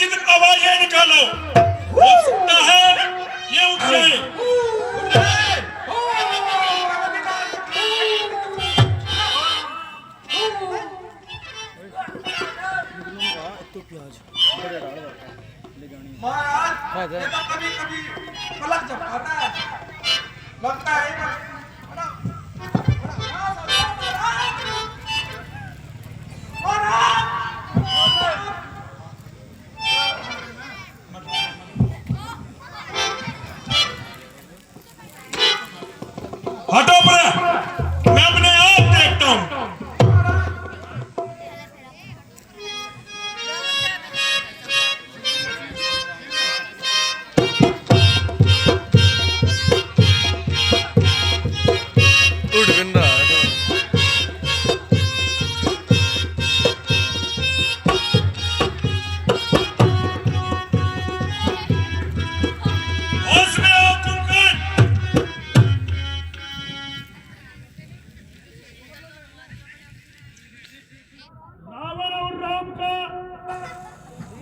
विचित्र आवाजें निकालो। हो सकता है ये उठ जाए। महाराज ये तो कभी कभी पलक झपकाता है, लगता है हटो पर, मैं अपने आप देखता हूं। होश में आओ कुंभकर्ण। रावण और राम का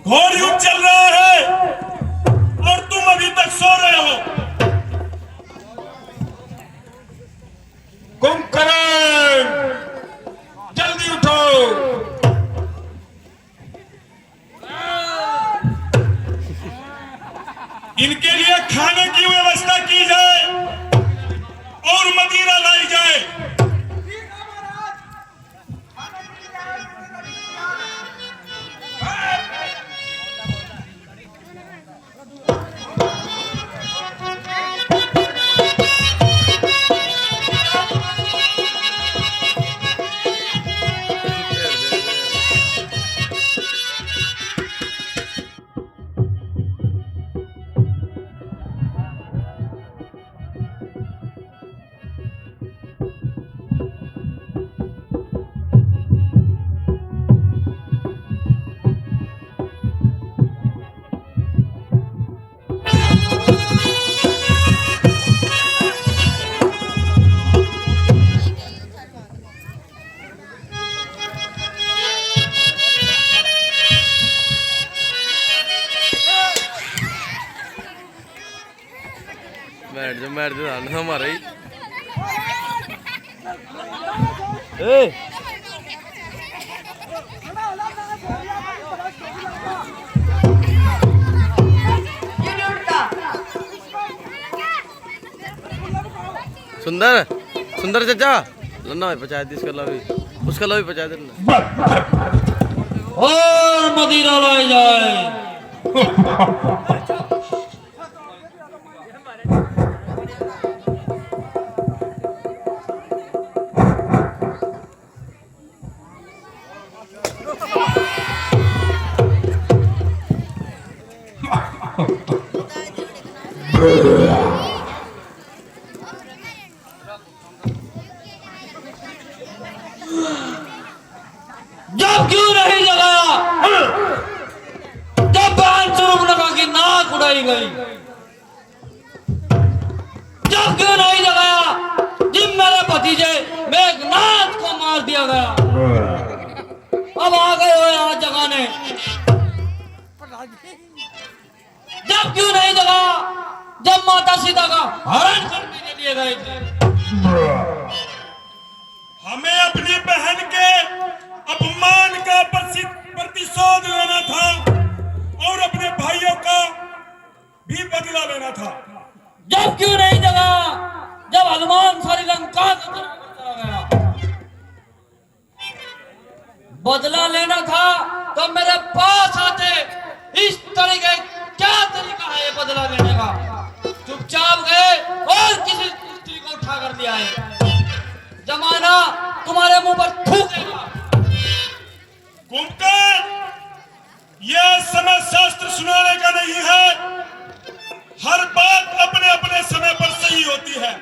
घोर युद्ध चल रहा है और तुम अभी तक सो रहे हो। कुंभकर्ण जल्दी उठो। इनके लिए खाने की व्यवस्था की जाए और मदिरा लाई जाए। बैठ जा हमारा ही ए सुंदर सुंदर चाचा लन्ना भाई पंचायत इसका ला भी उसका ला भी पंचायत और मदिरा लाई जाए। जब क्यों नहीं जगाया, जब बहन सूर्पनखा की नाक उड़ाई गई, जब क्यों नहीं जगाया जब मेरे भतीजे मेघनाथ को मार दिया गया। अब आ गए हो यहाँ जगाने। जब क्यों नहीं जगा जब माता सीता का हरण करने के लिए गए थे। हमें अपनी बहन के अपमान का प्रतिशोध लेना था और अपने भाइयों का भी बदला लेना था। जब क्यों नहीं जगा जब हनुमान सारी लंका को चला गया। बदला लेना था तो मेरे पास आते। इस तरीके क्या तरीका है ये बदला लेने का? चुपचाप गए और किसी स्त्री को उठा कर दिया है। जमाना तुम्हारे मुंह पर थूकेगा। कुंभकर्ण, यह समय शास्त्र सुनाने का नहीं है। हर बात अपने अपने समय पर सही होती है।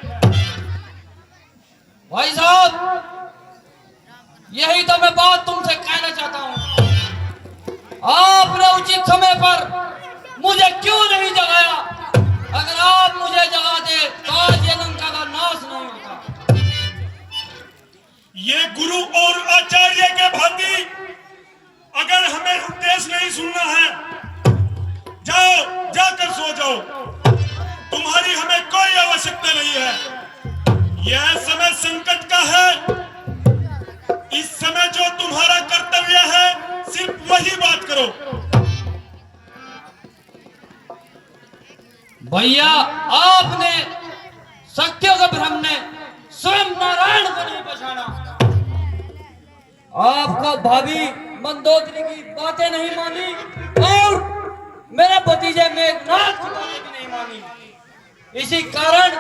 भाई साहब, यही तो मैं बात तुमसे कहना चाहता हूं। आपने उचित समय पर मुझे क्यों नहीं जगाया? अगर आप मुझे जगाते तो आज ये लंका का नाश नहीं होता। ये गुरु और आचार्य के भांति अगर हमें उपदेश नहीं सुनना है तुम्हारी हमें कोई आवश्यकता नहीं है। यह समय संकट का है। इस समय जो तुम्हारा कर्तव्य है सिर्फ वही बात करो। भैया, आपने शक्तियों के भ्रम ने स्वयं नारायण को नहीं पहचाना। आपका भाभी मंदोदरी की बातें नहीं मानी और मेरे भतीजे मेघनाथ की बातें भी नहीं मानी। इसी कारण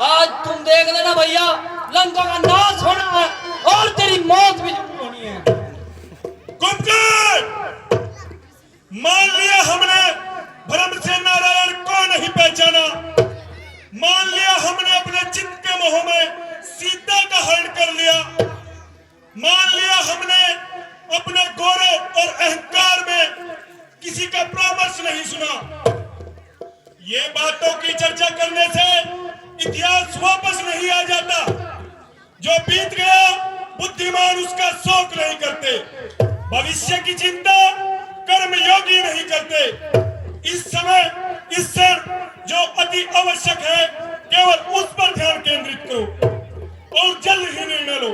आज तुम देख लेना भैया, लंका का नाश होना है और तेरी मौत भी जरूर होनी है। कुंभकर्ण, मान लिया हमने भ्रम से नारायण को नहीं पहचाना। मान लिया हमने अपने चित्त के मोह में सीता का हरण कर लिया। मान लिया हमने अपने गौरव और अहंकार में किसी का परामर्श नहीं सुना। ये बातों की चर्चा करने से इतिहास वापस नहीं आ जाता। जो बीत गया बुद्धिमान उसका शोक नहीं करते। भविष्य की चिंता कर्मयोगी नहीं करते। इस समय इस क्षण जो अति आवश्यक है केवल उस पर ध्यान केंद्रित करो और जल्द ही निर्णय लो।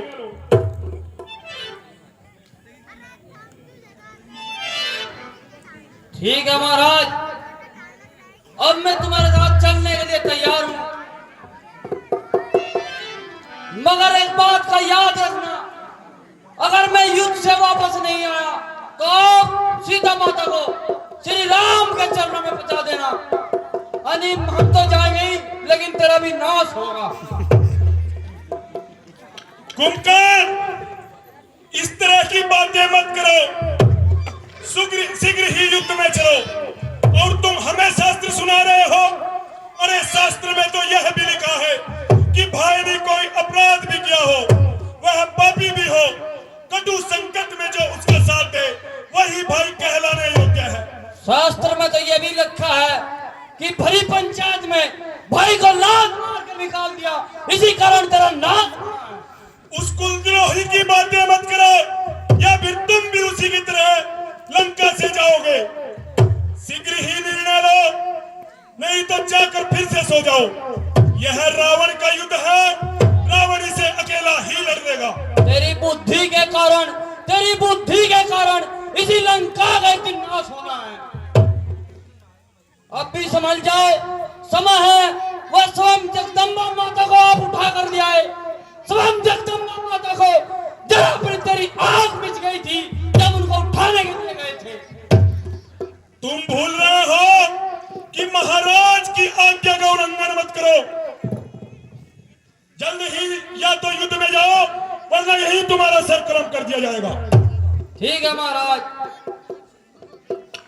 ठीक है महाराज, अब मैं तुम्हारे साथ चलने के लिए तैयार हूं, मगर एक बात का याद रखना, अगर मैं युद्ध से वापस नहीं आया तो आप सीता माता को श्री राम के चरणों में पहुंचा देना। अनिल, हम तो जाएंगे ही, लेकिन तेरा भी नाश होगा। कुंभकर्ण, इस तरह की बातें मत करो। शीघ्र ही युद्ध में चलो। और तुम हमें शास्त्र सुना रहे हो। अरे शास्त्र में तो यह भी लिखा है कि भाई ने कोई अपराध भी किया हो, वह पापी भी हो, कटु संकट में जो उसका साथ दे वही भाई कहलाने योग्य है। शास्त्र में तो यह भी लिखा है कि भरी पंचायत में भाई को लात मार कर निकाल दिया, इसी कारण तेरा नाश। उस कुलद्रोही की बातें मत करो, या फिर तुम भी उसी की तरह लंका से जाओगे। शीघ्र ही निर्णय लो, नहीं तो जाकर फिर से सो जाओ। यह रावण का युद्ध है, रावण इसे अकेला ही लड़ देगा। तेरी बुद्धि के कारण इसी लंका का एक दिन नाश होना है। अब भी समझ जाओ, समय है वह स्वयं जगदम्बा माता को आप उठा कर ले आए। स्वयं जगदम्बा माता को जरा पर तेरी आंख मिच गई थी जब उनको उठाने के लिए गए थे। तुम भूल रहे हो कि महाराज की आज्ञा का उल्लंघन मत करो। जल्द ही या तो युद्ध में जाओ, वरना यही तुम्हारा सर कलम कर दिया जाएगा। ठीक है महाराज।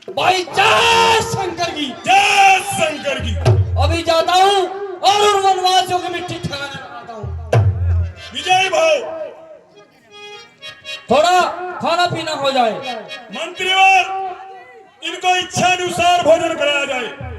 भाई जय शंकर की। जय शंकर की। अभी जाता हूँ और उन वनवासियों की मिट्टी ठहराने लगाता हूँ। विजय भाव, थोड़ा खाना पीना हो जाए। मंत्रीवर, इनको इच्छानुसार भोजन कराया जाए।